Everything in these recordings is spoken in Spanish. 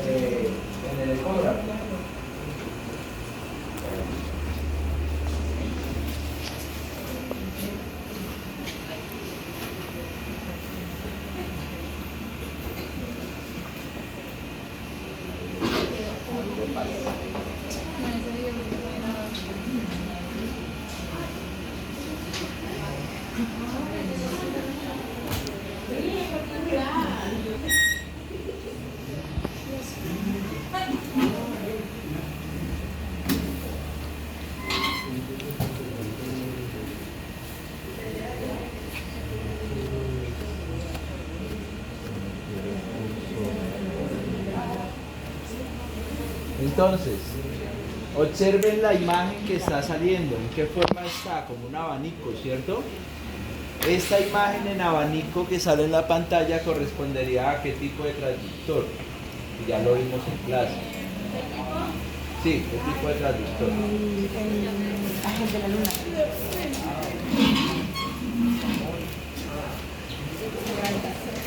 en el ecógrafo. Entonces, observen la imagen que está saliendo. ¿En qué forma está? Como un abanico, ¿cierto? Esta imagen en abanico que sale en la pantalla correspondería a qué tipo de transductor. Ya lo vimos en clase. Sí, ¿qué tipo de transductor? El agente de la luna.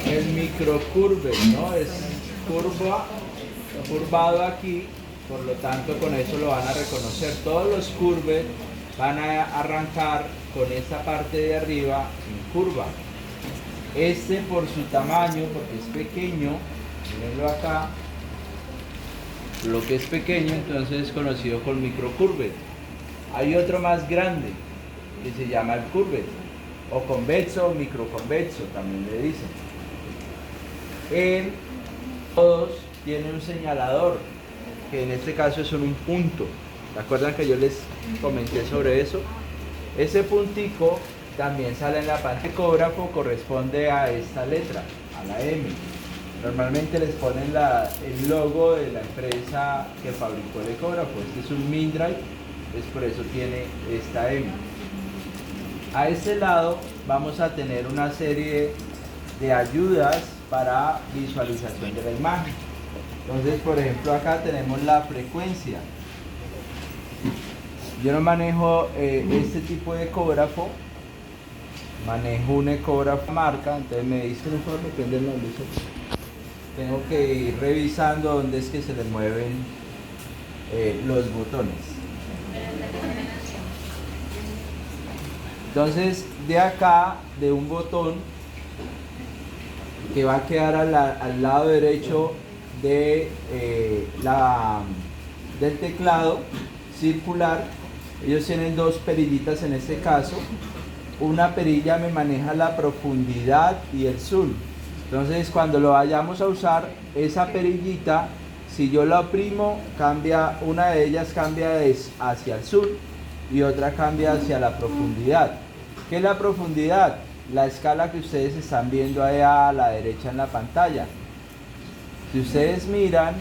El microcurve, ¿no? Es curvado aquí, por lo tanto con eso lo van a reconocer. Todos los curves van a arrancar con esta parte de arriba en curva. Este por su tamaño, porque es pequeño, mírenlo acá, lo que es pequeño entonces es conocido como microcurve. Hay otro más grande que se llama el curve, o convexo o microconvexo también le dicen. Todos tienen un señalador, que en este caso es un punto. ¿Se acuerdan que yo les comenté sobre eso? Ese puntico también sale en la pantalla. El ecógrafo corresponde a esta letra, a la M. Normalmente les ponen el logo de la empresa que fabricó el ecógrafo. Este es un Mindray, pues por eso tiene esta M. A este lado vamos a tener una serie de ayudas para visualización de la imagen. Entonces, por ejemplo, acá tenemos la frecuencia. Yo no manejo este tipo de ecógrafo, manejo un ecógrafo marca, entonces me dicen un poco, depende de la luz. Tengo que ir revisando dónde es que se le mueven los botones. Entonces, de acá, de un botón que va a quedar al lado derecho de, del teclado circular, ellos tienen dos perillitas en este caso. Una perilla me maneja la profundidad y el zoom. Entonces, cuando lo vayamos a usar, esa perillita, si yo la oprimo, cambia, una de ellas cambia hacia el zoom y otra cambia hacia la profundidad. ¿Qué es la profundidad? La escala que ustedes están viendo allá a la derecha en la pantalla. Si ustedes miran,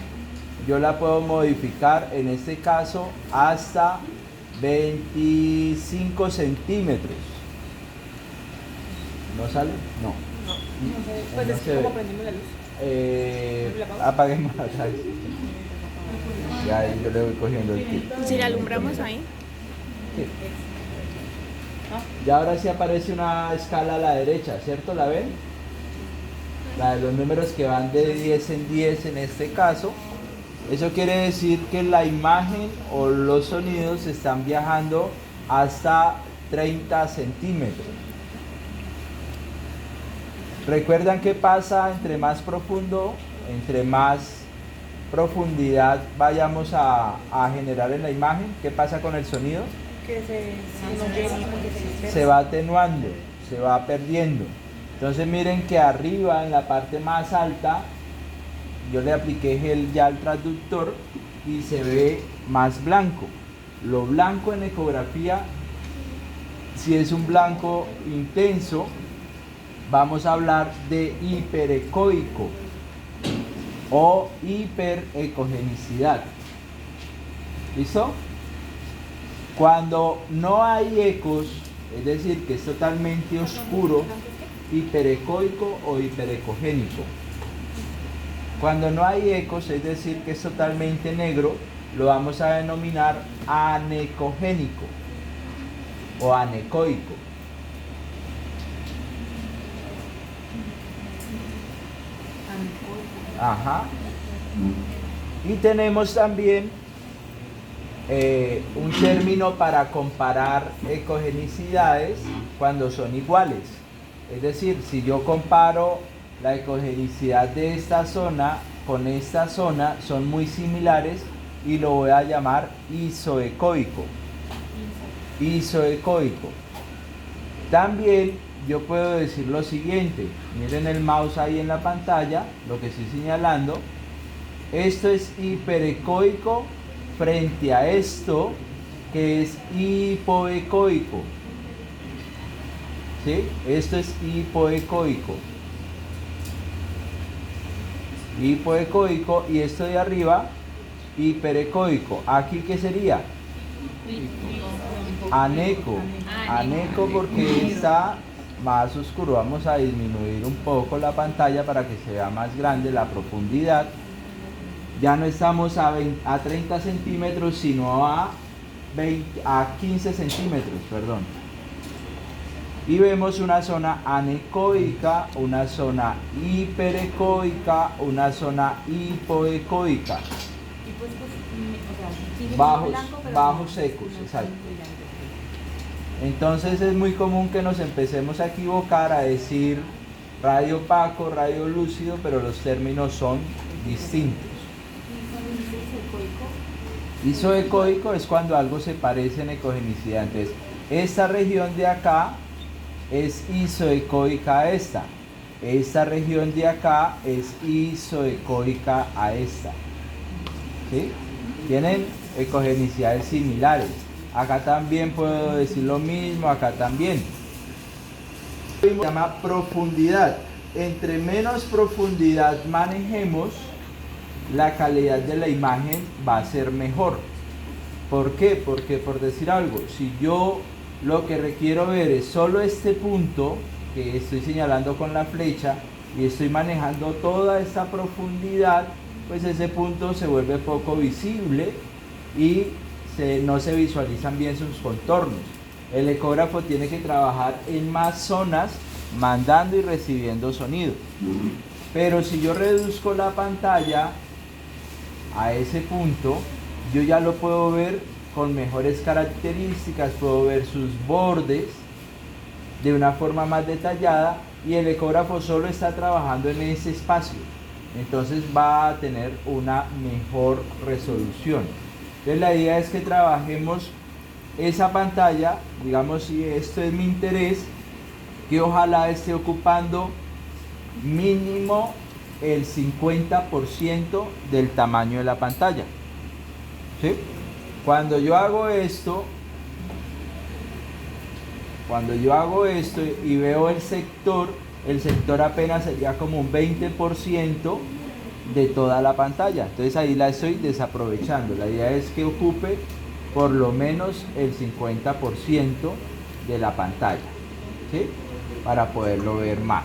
yo la puedo modificar, en este caso, hasta 25 centímetros. ¿No sale? No. Pues es como prendimos la luz. Apaguemos la luz. Ya ahí yo le voy cogiendo el tip. Si la alumbramos ahí. Sí. Ya ahora sí aparece una escala a la derecha, ¿cierto? ¿La ven? La de los números que van de 10 en 10 en este caso. Eso quiere decir que la imagen o los sonidos están viajando hasta 30 centímetros. ¿Recuerdan qué pasa entre más profundo, entre más profundidad vayamos a generar en la imagen? ¿Qué pasa con el sonido? Que se va atenuando, se va perdiendo. Entonces miren que arriba en la parte más alta yo le apliqué gel ya al transductor y se ve más blanco. Lo blanco en ecografía, si es un blanco intenso, vamos a hablar de hiperecoico o hiperecogenicidad. ¿Listo? Cuando no hay ecos, es decir, que es totalmente oscuro, hiperecoico o hiperecogénico. Cuando no hay ecos, es decir, que es totalmente negro, lo vamos a denominar anecogénico o anecoico. Ajá. Y tenemos también un término para comparar ecogenicidades cuando son iguales. Es decir, si yo comparo la ecogenicidad de esta zona con esta zona, son muy similares y lo voy a llamar isoecoico. Isoecoico. También yo puedo decir lo siguiente, miren el mouse ahí en la pantalla, lo que estoy señalando. Esto es hiperecoico frente a esto que es hipoecoico. ¿Sí? Esto es hipoecoico. Hipoecoico y esto de arriba, hiperecoico. ¿Aquí qué sería? Aneco. Aneco porque está más oscuro. Vamos a disminuir un poco la pantalla para que se vea más grande la profundidad. Ya no estamos a 30 centímetros, sino a 15 centímetros, perdón. Y vemos una zona anecoica, una zona hiperecoica, una zona hipoecoica. Bajos secos, exacto. Entonces es muy común que nos empecemos a equivocar, a decir radio opaco, radio lúcido, pero los términos son distintos. Isoecoico es cuando algo se parece en ecogenicidad. Entonces, esta región de acá es isoecoica a esta. Esta región de acá es isoecoica a esta. ¿Sí? Tienen ecogenicidades similares. Acá también puedo decir lo mismo, acá también. Se llama profundidad. Entre menos profundidad manejemos, la calidad de la imagen va a ser mejor. ¿Por qué? Porque, por decir algo, si yo lo que requiero ver es solo este punto que estoy señalando con la flecha y estoy manejando toda esta profundidad, pues ese punto se vuelve poco visible y no se visualizan bien sus contornos. El ecógrafo tiene que trabajar en más zonas mandando y recibiendo sonido. Pero si yo reduzco la pantalla a ese punto, yo ya lo puedo ver con mejores características, puedo ver sus bordes de una forma más detallada y el ecógrafo solo está trabajando en ese espacio, entonces va a tener una mejor resolución. Entonces la idea es que trabajemos esa pantalla, digamos, si esto es mi interés, que ojalá esté ocupando mínimo el 50% del tamaño de la pantalla. ¿Sí? Cuando yo hago esto y veo el sector apenas sería como un 20% de toda la pantalla. Entonces ahí la estoy desaprovechando. La idea es que ocupe por lo menos el 50% de la pantalla, ¿sí? Para poderlo ver más.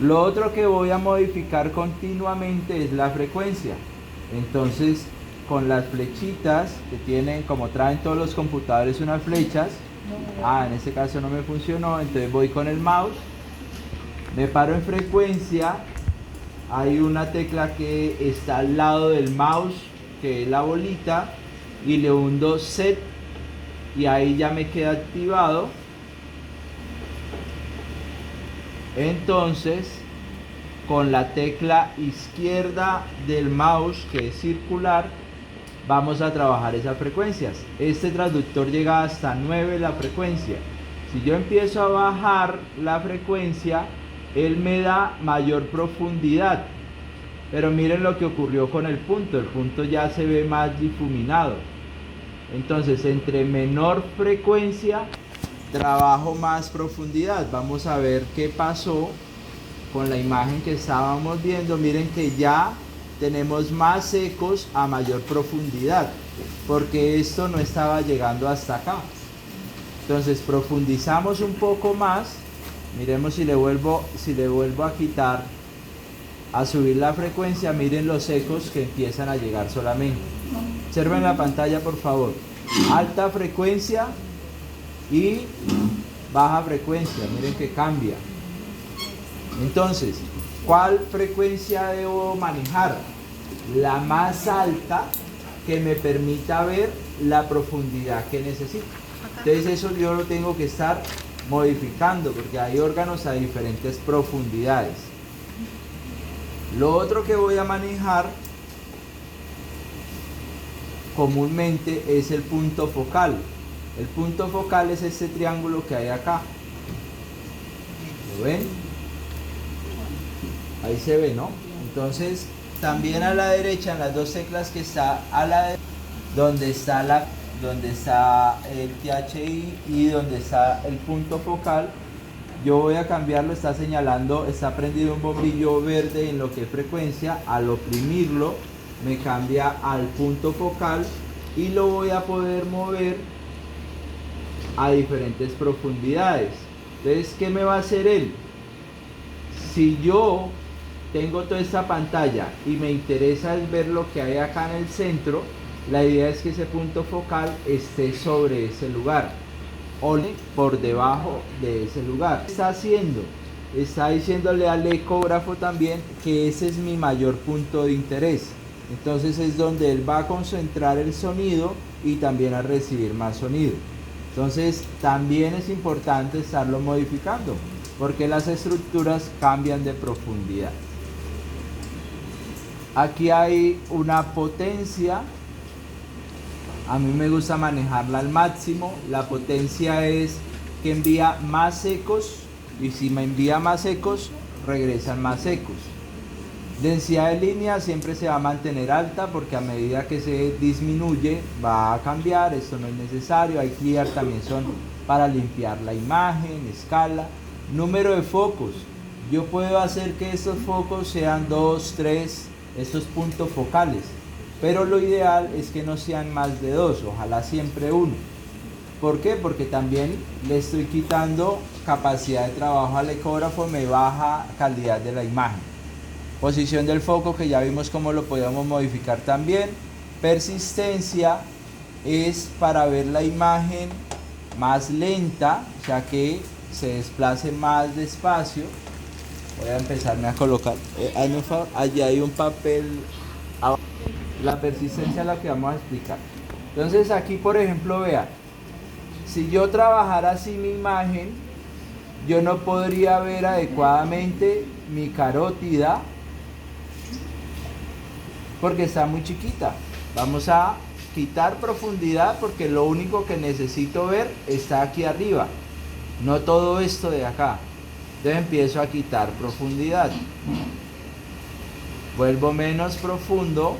Lo otro que voy a modificar continuamente es la frecuencia. Entonces, con las flechitas que tienen, como traen todos los computadores unas flechas, en este caso no me funcionó, entonces voy con el mouse, me paro en frecuencia, hay una tecla que está al lado del mouse, que es la bolita, y le hundo set, y ahí ya me queda activado. Entonces, con la tecla izquierda del mouse, que es circular, vamos a trabajar esas frecuencias. Este transductor llega hasta 9 la frecuencia. Si yo empiezo a bajar la frecuencia, él me da mayor profundidad. Pero miren lo que ocurrió con el punto ya se ve más difuminado. Entonces, entre menor frecuencia, trabajo más profundidad. Vamos a ver qué pasó con la imagen que estábamos viendo. Miren que ya tenemos más ecos a mayor profundidad, porque esto no estaba llegando hasta acá. Entonces profundizamos un poco más. Miremos si le vuelvo a quitar, a subir la frecuencia. Miren los ecos que empiezan a llegar solamente. Observen la pantalla, por favor. Alta frecuencia y baja frecuencia. Miren que cambia. Entonces, ¿Cuál frecuencia debo manejar? La más alta que me permita ver la profundidad que necesito. Entonces eso yo lo tengo que estar modificando porque hay órganos a diferentes profundidades. Lo otro que voy a manejar comúnmente es el punto focal. El punto focal es este triángulo que hay acá. ¿Lo ven? Ahí se ve, ¿no? Entonces, también a la derecha, en las dos teclas que está a la derecha, donde está el THI y donde está el punto focal, yo voy a cambiarlo, está señalando, está prendido un bombillo verde en lo que es frecuencia. Al oprimirlo me cambia al punto focal y lo voy a poder mover a diferentes profundidades. Entonces, ¿qué me va a hacer él? Si yo tengo toda esta pantalla y me interesa es ver lo que hay acá en el centro, la idea es que ese punto focal esté sobre ese lugar o por debajo de ese lugar. ¿Qué está haciendo? Está diciéndole al ecógrafo también que ese es mi mayor punto de interés. Entonces es donde él va a concentrar el sonido y también a recibir más sonido. Entonces también es importante estarlo modificando porque las estructuras cambian de profundidad. Aquí hay una potencia. A mí me gusta manejarla al máximo. La potencia es que envía más ecos y si me envía más ecos, regresan más ecos. Densidad de línea siempre se va a mantener alta porque a medida que se disminuye va a cambiar, esto no es necesario. Hay clear también son para limpiar la imagen, escala. Número de focos, yo puedo hacer que estos focos sean 2, 3, estos puntos focales, pero lo ideal es que no sean más de 2, ojalá siempre 1. ¿Por qué? Porque también le estoy quitando capacidad de trabajo al ecógrafo, me baja calidad de la imagen. Posición del foco, que ya vimos cómo lo podemos modificar también. Persistencia es para ver la imagen más lenta, o sea que se desplace más despacio. Voy a empezarme a colocar, hazme un favor, allí hay un papel. La persistencia es la que vamos a explicar. Entonces aquí por ejemplo vean, si yo trabajara así mi imagen, yo no podría ver adecuadamente mi carótida porque está muy chiquita. Vamos a quitar profundidad porque lo único que necesito ver está aquí arriba, no todo esto de acá. Entonces empiezo a quitar profundidad, vuelvo menos profunda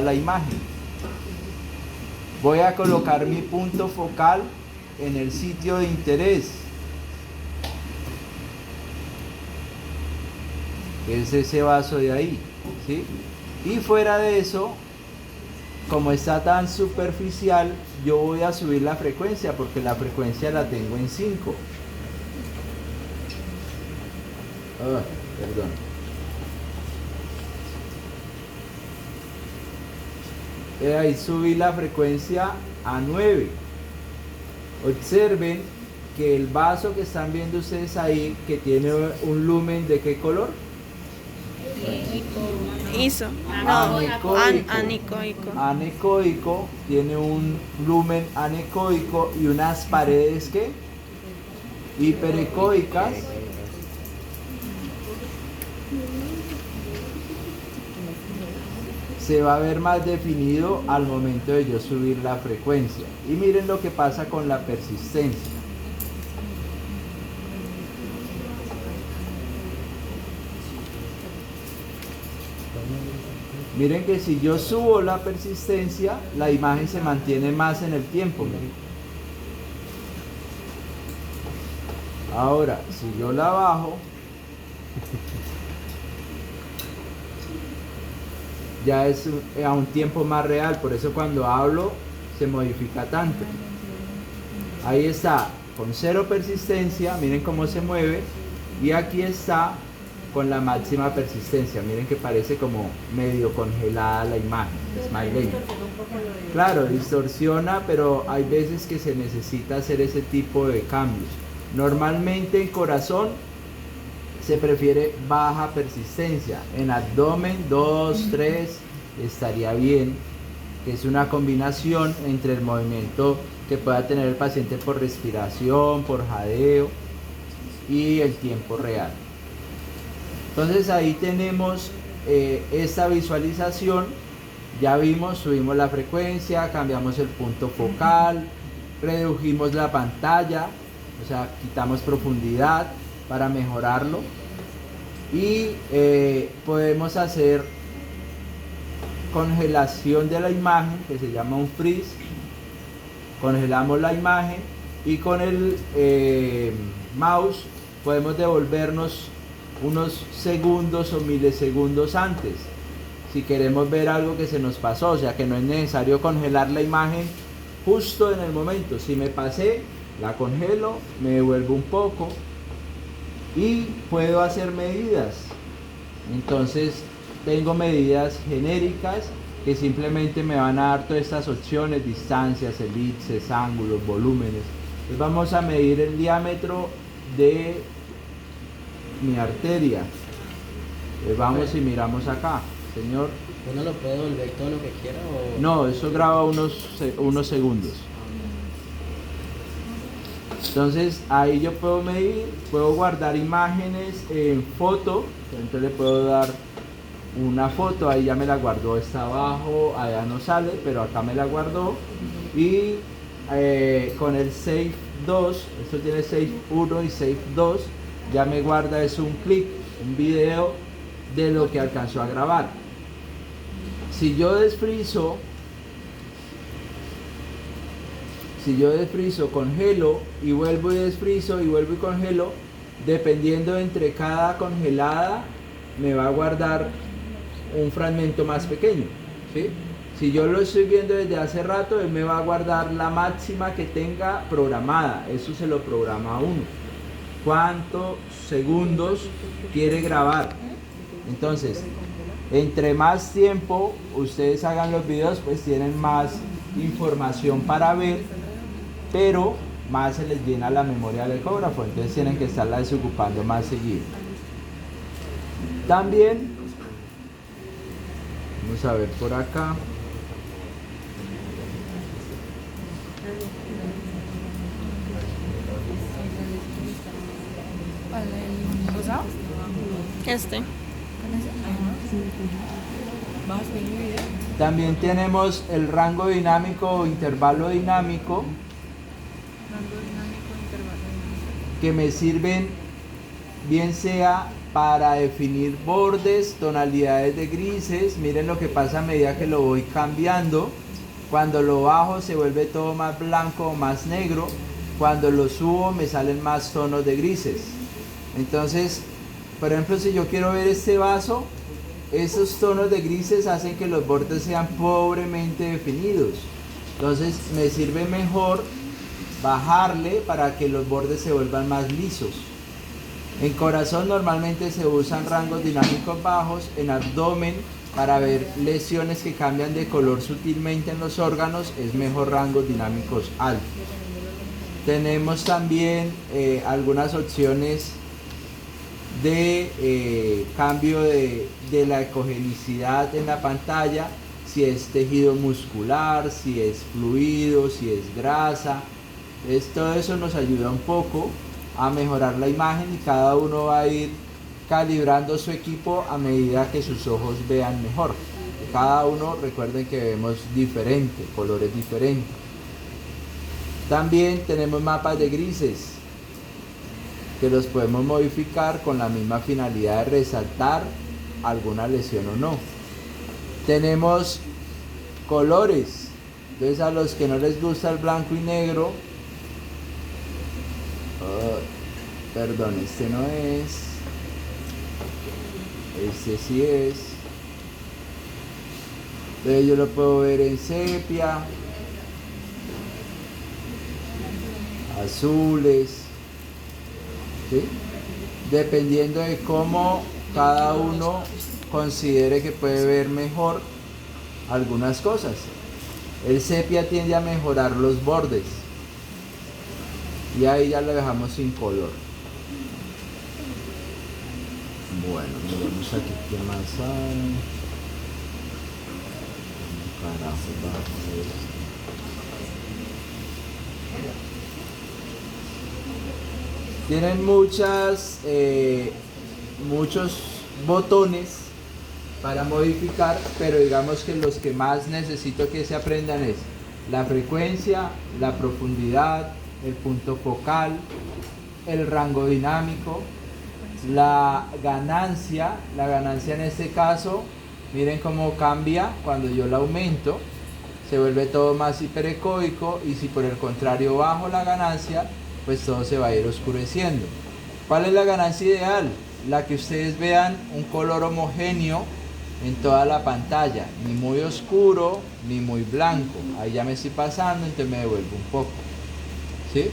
la imagen. Voy a colocar mi punto focal en el sitio de interés, que es ese vaso de ahí, ¿sí? Y fuera de eso, como está tan superficial, yo voy a subir la frecuencia porque la frecuencia la tengo en 5. Perdón. Ahí subí la frecuencia a 9. Observen que el vaso que están viendo ustedes ahí, que tiene un lumen de ¿qué color? ISO. Anecoico. Anecoico, tiene un lumen anecoico y unas paredes ¿qué? Hiperecoicas. Se va a ver más definido al momento de yo subir la frecuencia. Y miren lo que pasa con la persistencia. Miren que si yo subo la persistencia, la imagen se mantiene más en el tiempo. Miren. Ahora, si yo la bajo, ya es a un tiempo más real, por eso cuando hablo se modifica tanto. Ahí está, con 0 persistencia, miren cómo se mueve, y aquí está con la máxima persistencia, miren que parece como medio congelada la imagen, Smiley. Claro, distorsiona, pero hay veces que se necesita hacer ese tipo de cambios. Normalmente en corazón se prefiere baja persistencia. En abdomen 2, 3 estaría bien, que es una combinación entre el movimiento que pueda tener el paciente por respiración, por jadeo y el tiempo real. Entonces ahí tenemos esta visualización. Ya vimos, subimos la frecuencia, cambiamos el punto focal, redujimos la pantalla, o sea, quitamos profundidad para mejorarlo, y podemos hacer congelación de la imagen, que se llama un freeze. Congelamos la imagen y con el mouse podemos devolvernos unos segundos o milisegundos antes si queremos ver algo que se nos pasó. O sea, que no es necesario congelar la imagen justo en el momento. Si me pasé, la congelo, me devuelvo un poco y puedo hacer medidas. Entonces tengo medidas genéricas que simplemente me van a dar todas estas opciones: distancias, elipses, ángulos, volúmenes. Entonces vamos a medir el diámetro de mi arteria. Vamos y miramos acá, señor. ¿Uno lo puede volver todo lo que quiera o...? No, eso graba unos segundos. Entonces ahí yo puedo medir, puedo guardar imágenes en foto. Entonces le puedo dar una foto, ahí ya me la guardó, está abajo, allá no sale, pero acá me la guardó. Y con el Save 2, esto tiene Save 1 y Save 2, ya me guarda, es un clip, un video de lo que alcanzó a grabar. Si yo desfrizo, congelo y vuelvo y desfrizo y vuelvo y congelo, dependiendo entre cada congelada me va a guardar un fragmento más pequeño, ¿sí? Si yo lo estoy viendo desde hace rato, él me va a guardar la máxima que tenga programada. Eso se lo programa a uno. ¿Cuántos segundos quiere grabar? Entonces, entre más tiempo ustedes hagan los videos, pues tienen más información para ver, pero más se les llena la memoria del ecógrafo, entonces tienen que estarla desocupando más seguido. También, vamos a ver por acá. También tenemos el rango dinámico o intervalo dinámico, que me sirven bien sea para definir bordes, tonalidades de grises. Miren lo que pasa a medida que lo voy cambiando. Cuando lo bajo se vuelve todo más blanco o más negro. Cuando lo subo me salen más tonos de grises. Entonces, por ejemplo, si yo quiero ver este vaso, esos tonos de grises hacen que los bordes sean pobremente definidos. Entonces me sirve mejor bajarle para que los bordes se vuelvan más lisos. En corazón normalmente se usan rangos dinámicos bajos. En abdomen, para ver lesiones que cambian de color sutilmente en los órganos, es mejor rangos dinámicos altos. Tenemos también algunas opciones de cambio de la ecogenicidad en la pantalla, si es tejido muscular, si es fluido, si es grasa. Todo eso nos ayuda un poco a mejorar la imagen, y cada uno va a ir calibrando su equipo a medida que sus ojos vean mejor. Cada uno, recuerden que vemos diferente, colores diferentes. También tenemos mapas de grises que los podemos modificar con la misma finalidad de resaltar alguna lesión o no. Tenemos colores, entonces a los que no les gusta el blanco y negro, perdón, este no es, este sí es. Entonces yo lo puedo ver en sepia, azules, ¿sí? Dependiendo de cómo cada uno considere que puede ver mejor algunas cosas. El sepia tiende a mejorar los bordes y ahí ya lo dejamos sin color. Bueno, miremos aquí qué más hay. Carajo, bajo esto. Tienen muchos botones para modificar, pero digamos que los que más necesito que se aprendan es la frecuencia, la profundidad, el punto focal, el rango dinámico, la ganancia en este caso, miren cómo cambia cuando yo la aumento, se vuelve todo más hiperecoico, y si por el contrario bajo la ganancia, pues todo se va a ir oscureciendo. ¿Cuál es la ganancia ideal? La que ustedes vean un color homogéneo en toda la pantalla, ni muy oscuro ni muy blanco. Ahí ya me estoy pasando, entonces me devuelvo un poco, ¿sí?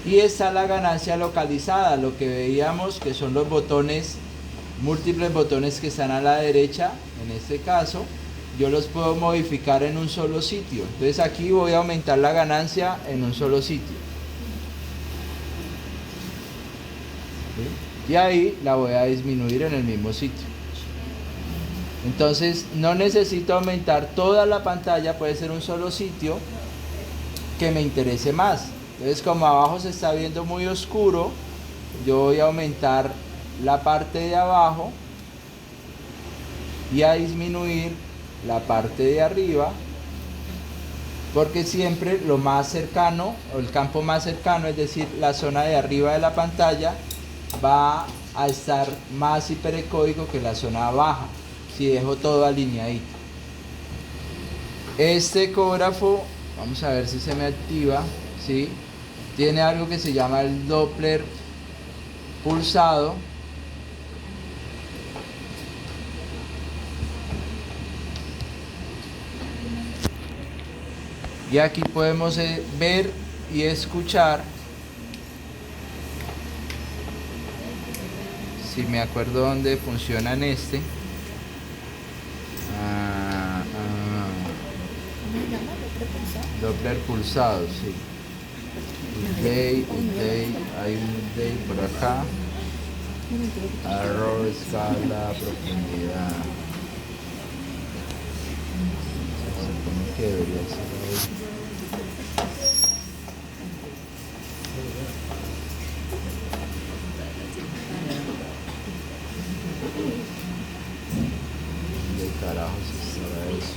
Y está la ganancia localizada, lo que veíamos que son los botones, múltiples botones que están a la derecha. En este caso yo los puedo modificar en un solo sitio. Entonces aquí voy a aumentar la ganancia en un solo sitio, ¿sí? Y ahí la voy a disminuir en el mismo sitio. Entonces no necesito aumentar toda la pantalla, puede ser un solo sitio que me interese más. Entonces, como abajo se está viendo muy oscuro, yo voy a aumentar la parte de abajo y a disminuir la parte de arriba, porque siempre lo más cercano, o el campo más cercano, es decir, la zona de arriba de la pantalla, va a estar más hiperecoico que la zona baja, si dejo todo alineadito. Este ecógrafo, vamos a ver si se me activa, ¿sí? Tiene algo que se llama el Doppler pulsado. Y aquí podemos ver y escuchar, si me acuerdo dónde funciona en este. Doppler pulsado, sí. Day, hay un day por acá. Error, escala, profundidad. Se supone que debería ser ahí. ¿Qué carajos estará eso?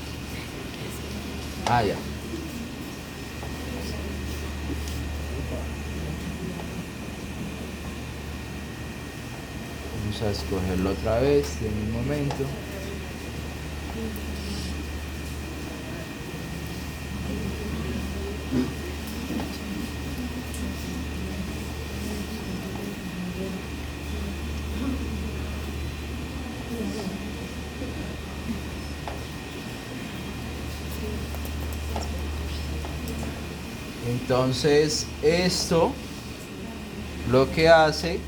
Ah, ya. Vamos a escogerlo otra vez en un momento. Entonces esto lo que hace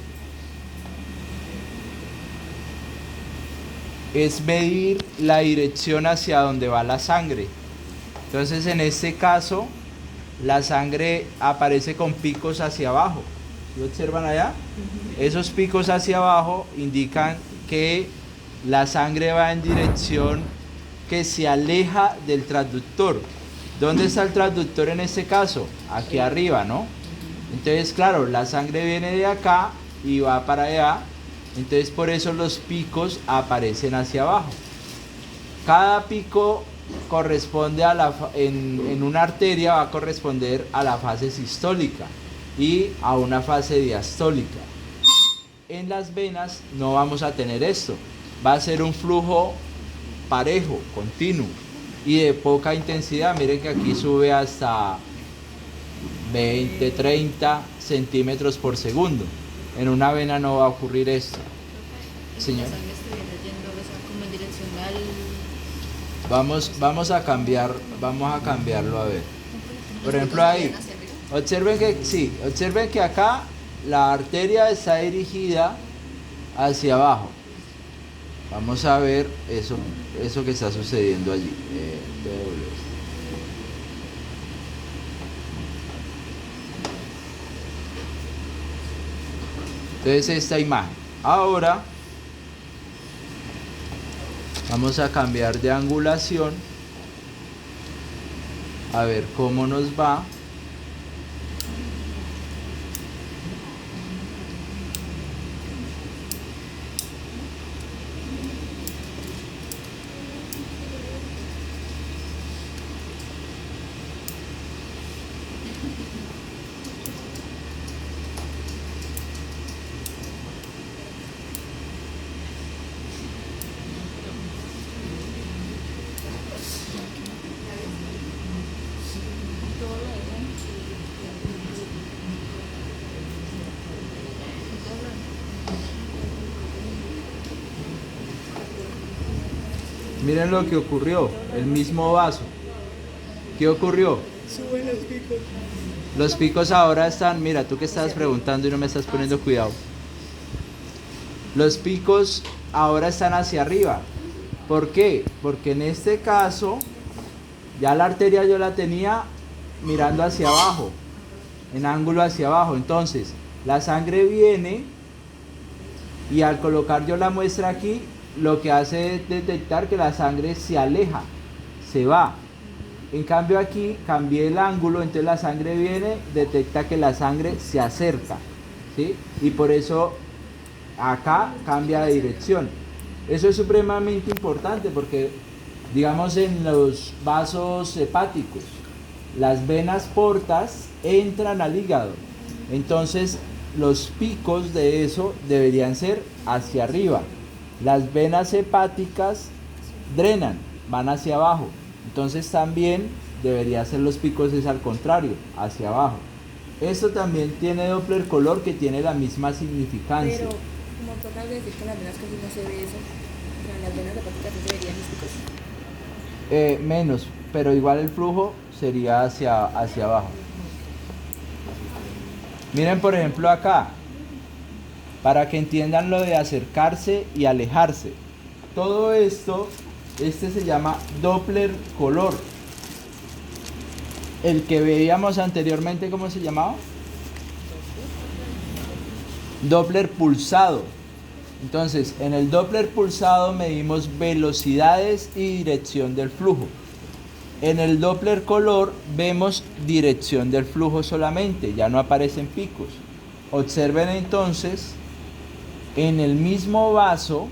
es medir la dirección hacia donde va la sangre. Entonces en este caso la sangre aparece con picos hacia abajo. ¿Lo observan allá? Esos picos hacia abajo indican que la sangre va en dirección que se aleja del transductor. ¿Dónde está el transductor en este caso? Aquí arriba, ¿no? Entonces, claro, la sangre viene de acá y va para allá. Entonces, por eso los picos aparecen hacia abajo. Cada pico corresponde a en una arteria va a corresponder a la fase sistólica y a una fase diastólica. En las venas no vamos a tener esto. Va a ser un flujo parejo, continuo y de poca intensidad. Miren que aquí sube hasta 20, 30 centímetros por segundo. En una vena no va a ocurrir esto. Señor. Vamos a cambiarlo a ver. Por ejemplo ahí, observen que acá la arteria está dirigida hacia abajo. Vamos a ver eso que está sucediendo allí. Entonces esta imagen. Ahora vamos a cambiar de angulación, a ver cómo nos va. Miren lo que ocurrió, el mismo vaso. ¿Qué ocurrió? Suben los picos. Los picos ahora están, mira, tú que estabas preguntando y no me estás poniendo cuidado. Los picos ahora están hacia arriba. ¿Por qué? Porque en este caso, ya la arteria yo la tenía mirando hacia abajo, en ángulo hacia abajo. Entonces, la sangre viene y al colocar yo la muestra aquí, lo que hace es detectar que la sangre se aleja, se va. En cambio aquí cambié el ángulo, entonces la sangre viene, detecta que la sangre se acerca, ¿sí? Y por eso acá cambia de dirección. Eso es supremamente importante porque, digamos, en los vasos hepáticos, las venas portas entran al hígado. Entonces los picos de eso deberían ser hacia arriba. Las venas hepáticas drenan, van hacia abajo. Entonces también debería ser los picos es al contrario, hacia abajo. Esto también tiene Doppler color que tiene la misma significancia. Pero, como tú acabas de decir, con las venas casi no se ve eso. O sea, las venas hepáticas sí se verían los picos. Menos, pero igual el flujo sería hacia abajo. Miren por ejemplo acá, para que entiendan lo de acercarse y alejarse. Todo esto, este se llama Doppler color. El que veíamos anteriormente, ¿cómo se llamaba? Doppler pulsado. Entonces, en el Doppler pulsado medimos velocidades y dirección del flujo. En el Doppler color vemos dirección del flujo solamente, ya no aparecen picos. Observen entonces, en el mismo vaso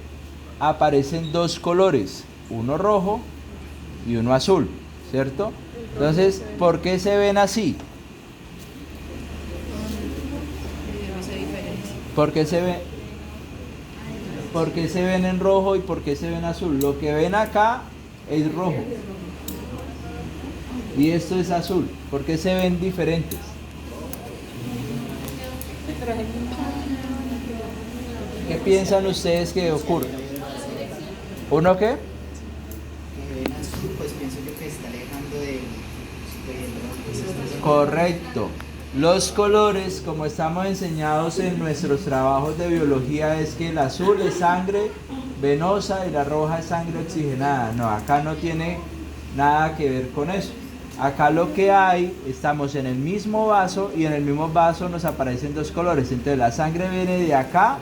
aparecen dos colores, uno rojo y uno azul, ¿cierto? Entonces, ¿por qué se ven así? ¿Por qué se ven en rojo y por qué se ven azul? Lo que ven acá es rojo y esto es azul. ¿Por qué se ven diferentes? ¿Qué piensan ustedes que ocurre? ¿Uno qué? Pues pienso yo que está alejando del Correcto. Los colores, como estamos enseñados en nuestros trabajos de biología, es que el azul es sangre venosa y la roja es sangre oxigenada. No, acá no tiene nada que ver con eso. Acá lo que hay, estamos en el mismo vaso y en el mismo vaso nos aparecen dos colores. Entonces la sangre viene de acá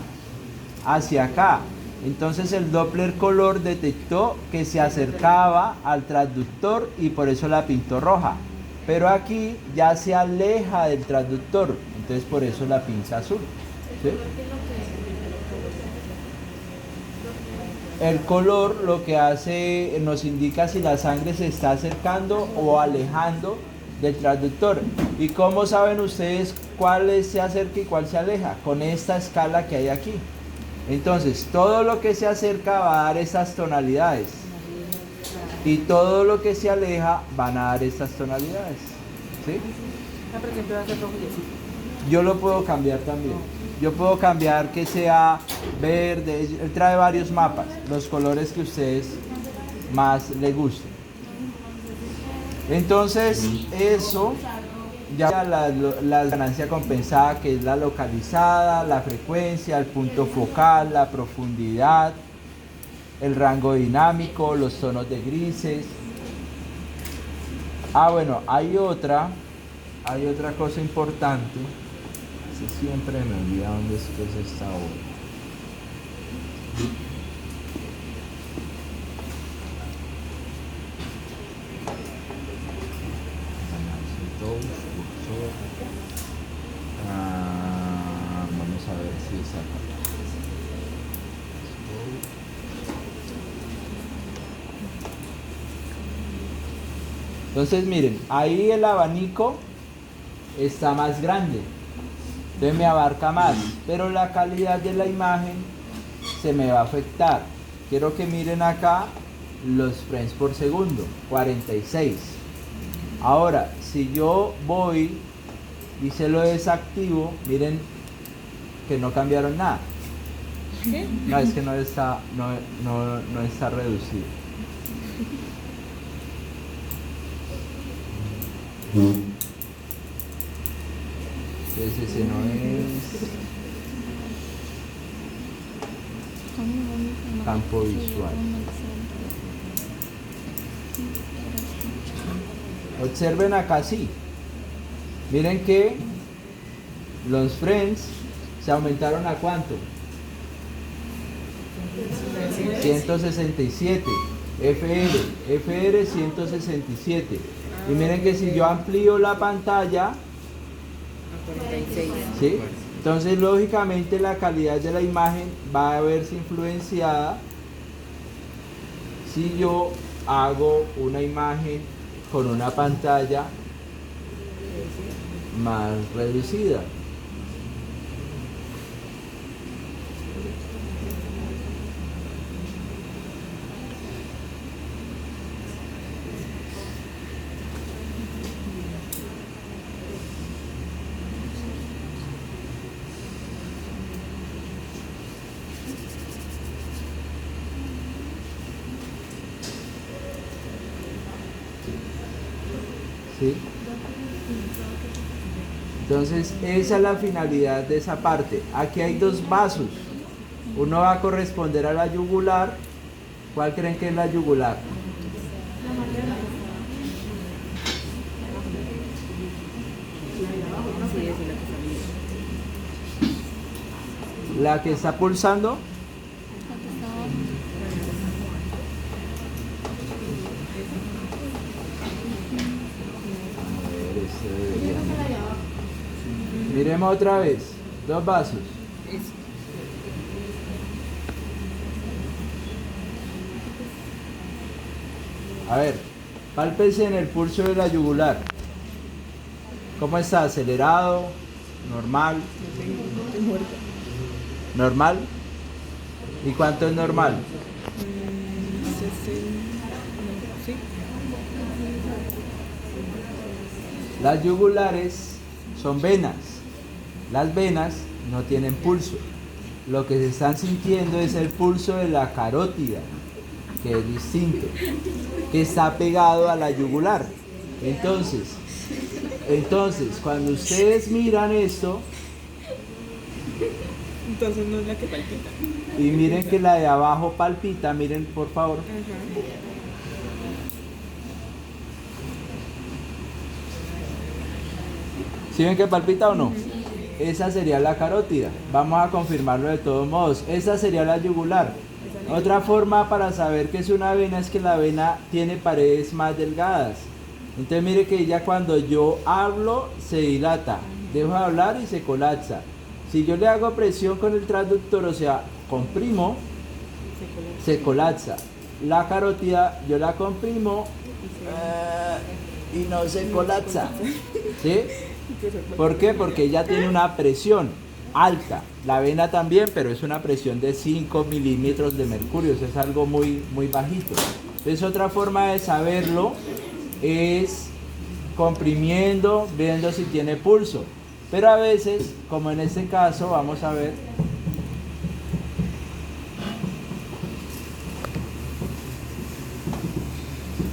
hacia acá. Entonces el Doppler color detectó que se acercaba al transductor y por eso la pintó roja. Pero aquí ya se aleja del transductor, entonces por eso la pinta azul. ¿Sí? El color lo que hace, nos indica si la sangre se está acercando o alejando del transductor. ¿Y cómo saben ustedes cuál se acerca y cuál se aleja? Con esta escala que hay aquí. Entonces, todo lo que se acerca va a dar estas tonalidades. Y todo lo que se aleja van a dar estas tonalidades. ¿Sí? Por ejemplo, va a ser rojo y azul. Yo lo puedo cambiar también. Yo puedo cambiar que sea verde. Él trae varios mapas, los colores que a ustedes más les gusten. Entonces, eso ya la ganancia compensada, que es la localizada, la frecuencia, el punto focal, la profundidad, el rango dinámico, los tonos de grises. Bueno, hay otra cosa importante. Siempre me olvida dónde es que es esta hora. Vamos a ver si es acá. Entonces miren, ahí el abanico está más grande, entonces me abarca más, pero la calidad de la imagen se me va a afectar. Quiero que miren acá los frames por segundo, 46. Ahora, si yo voy y se lo desactivo, miren que no cambiaron nada. ¿Qué? No, es que no está reducido. Entonces ese no es campo visual. Observen acá, sí. Miren que los frames se aumentaron a ¿cuánto? 167. FR 167. Y miren que si yo amplío la pantalla, A 46. ¿sí? Entonces lógicamente la calidad de la imagen va a verse influenciada si yo hago una imagen con una pantalla más reducida. ¿Sí? Entonces esa es la finalidad de esa parte. Aquí hay dos vasos. Uno va a corresponder a la yugular. ¿Cuál creen que es la yugular? Sí, esa es la que sabía. La que está pulsando. Miremos otra vez. Dos vasos. Eso. A ver, pálpese en el pulso de la yugular. ¿Cómo está? ¿Acelerado? ¿Normal? Estoy muerta. ¿Normal? ¿Y cuánto es normal? 60. Sí. Las yugulares son venas. Las venas no tienen pulso. Lo que se están sintiendo es el pulso de la carótida, que es distinto, que está pegado a la yugular. Entonces, cuando ustedes miran esto, Entonces no es la que palpita. y miren que la de abajo palpita, miren por favor. Ajá. ¿Sí ven que palpita o no? Esa sería la carótida. Vamos a confirmarlo de todos modos. Esa sería la yugular. Otra forma para saber que es una vena es que la vena tiene paredes más delgadas. Entonces mire que ella cuando yo hablo se dilata. Dejo de hablar y se colapsa. Si yo le hago presión con el transductor, o sea, comprimo, se colapsa. La carótida yo la comprimo y no se colapsa. ¿Sí? ¿Por qué? Porque ella tiene una presión alta. La vena también, pero es una presión de 5 milímetros de mercurio. Eso es algo muy, muy bajito. Entonces otra forma de saberlo es comprimiendo, viendo si tiene pulso. Pero a veces, como en este caso, vamos a ver.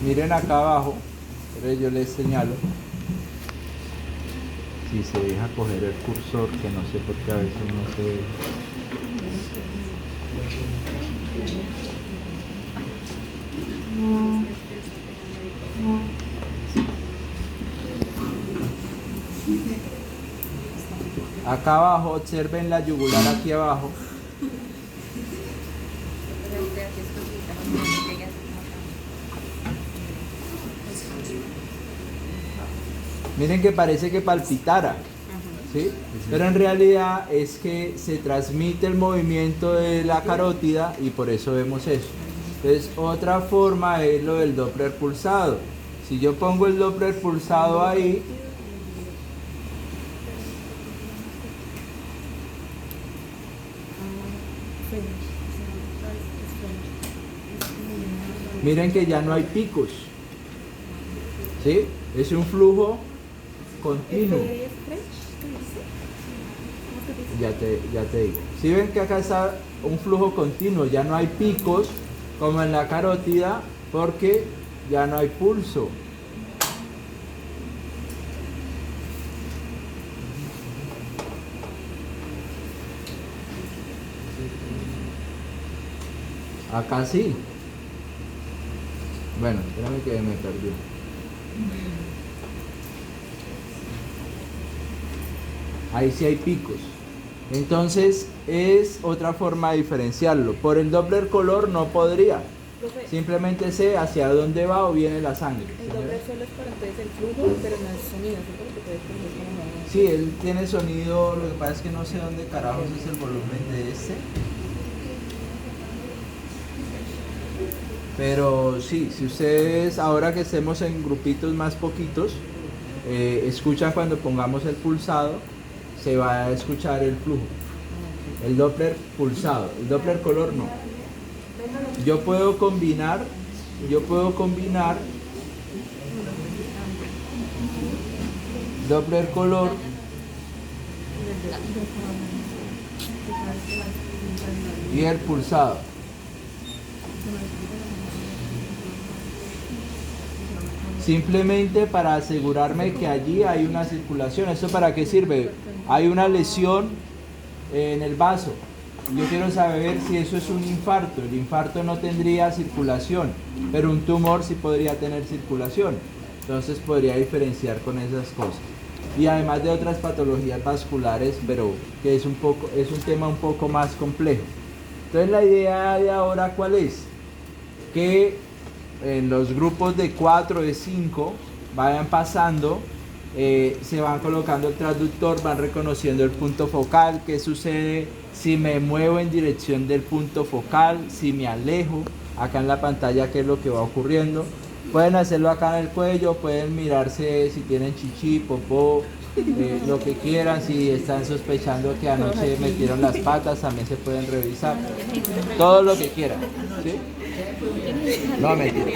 Miren acá abajo, pero yo les señalo. Si se deja coger el cursor, que no sé por qué a veces no se ve. Acá abajo, observen la yugular aquí abajo. Miren que parece que palpitara, ¿sí? Pero en realidad es que se transmite el movimiento de la carótida y por eso vemos eso. Entonces, otra forma es lo del Doppler pulsado. Si yo pongo el Doppler pulsado ahí, miren que ya no hay picos, ¿sí? Es un flujo continuo. Ya te digo. Si ven que acá está un flujo continuo, ya no hay picos como en la carótida porque ya no hay pulso. Acá sí. Bueno, espérame que me perdí. Ahí sí hay picos. Entonces es otra forma de diferenciarlo. Por el Doppler color no podría. Profe, Simplemente sé hacia dónde va o viene la sangre. el doble solo es para entonces el flujo, pero no es sonido, ¿cierto? Porque puedes conocer como no. Sí, él tiene sonido, lo que pasa es que no sé dónde carajos es el volumen de este. Pero sí, si ustedes ahora que estemos en grupitos más poquitos, escuchan cuando pongamos el pulsado, se va a escuchar el flujo. El Doppler pulsado, el Doppler color no. Yo puedo combinar Doppler color y el pulsado. Simplemente para asegurarme que allí hay una circulación. ¿Esto para qué sirve? Hay una lesión en el vaso. Yo quiero saber si eso es un infarto. El infarto no tendría circulación, pero un tumor sí podría tener circulación. Entonces podría diferenciar con esas cosas. Y además de otras patologías vasculares, pero que es un tema un poco más complejo. Entonces la idea de ahora, ¿cuál es? Que en los grupos de 4, de 5, vayan pasando, se van colocando el transductor, van reconociendo el punto focal, qué sucede si me muevo en dirección del punto focal, si me alejo, acá en la pantalla qué es lo que va ocurriendo. Pueden hacerlo acá en el cuello, pueden mirarse si tienen chichi, popó, lo que quieran, si están sospechando que anoche metieron las patas, también se pueden revisar, todo lo que quieran, ¿sí? No, mentira.